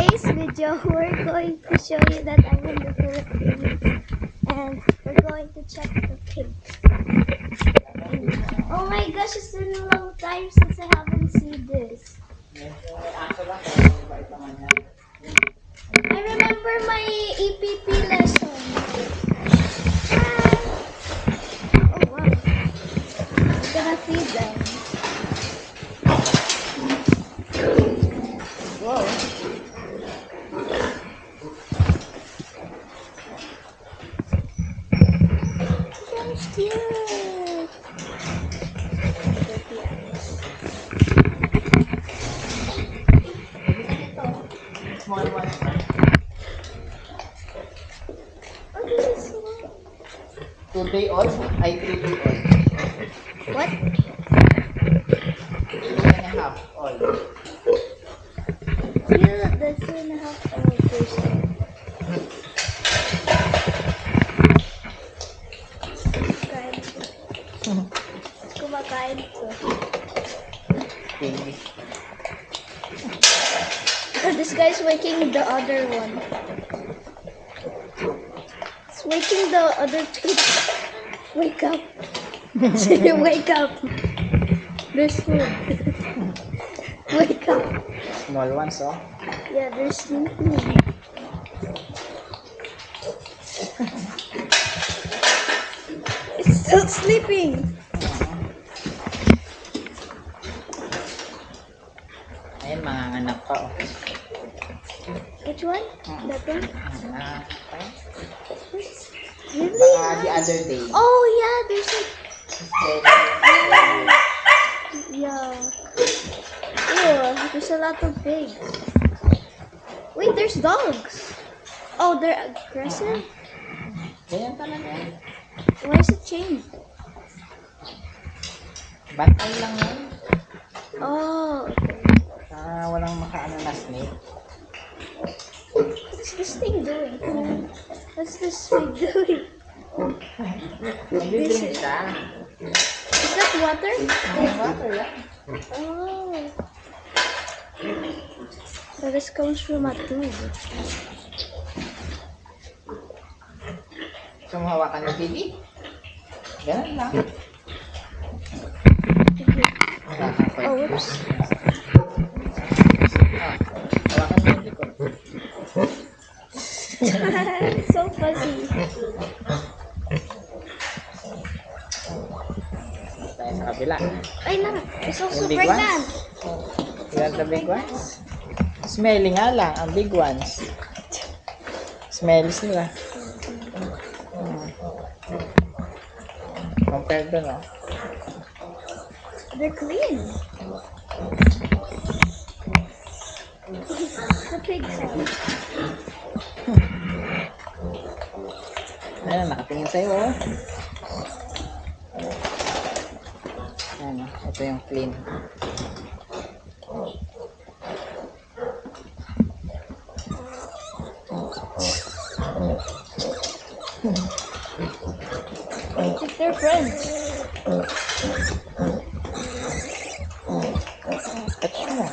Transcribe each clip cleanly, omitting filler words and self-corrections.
today's video, we're going to show you that I'm in the Philippines and we're going to check the pigs. Oh my gosh, it's been a long time since I haven't seen this. I remember my EPP lesson. Oh wow. I'm gonna feed them. Whoa. That's cute. Small one. Oh, this is small. 2-day-old? Ay, 3-day-old. What? 2.5 old. Yeah, the 2.5 old person. Kumakain ko. Baby. This guy's waking the other one. It's waking the other pig. Wake up. Wake up. There's food. Wake up. Small ones, oh. Yeah, there's sleeping. It's still sleeping. Ayun, mga anak pa, oh. Which one? That one? Really? The other day. Oh yeah, there's a yeah. Ew, there's a lot of pigs. Wait, there's dogs. Oh, they're aggressive? Ganyan talaga yan. Why is it chained? Bantay lang yan. Oh, okay. Walang makaano na snake. What's this thing doing? What's this pig doing? Nag-drink siya. Is that water? Water yan. Oh. So this comes from a tube. So, mahawakan yung baby. Ganun lang. Oh, whoops. Hawakan yung likod. So fuzzy. Tayo sa kabila. Ay, look. It's also Yung big pregnant. Yan the big ones. Smelly nga lang, ang big ones. Smelly sila. Compared doon, oh. They're clean. The pig sound. Ayan, nakatingin sa'yo, oh. Ayan, oh. Ito yung clean. They're friends. Touch mo.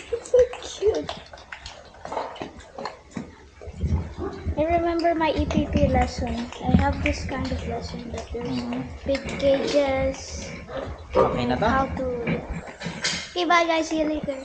It's so cute. I remember my EPP lesson. I have this kind of lesson that there's big cages. Okay na to? How to... Okay, bye guys. See you later.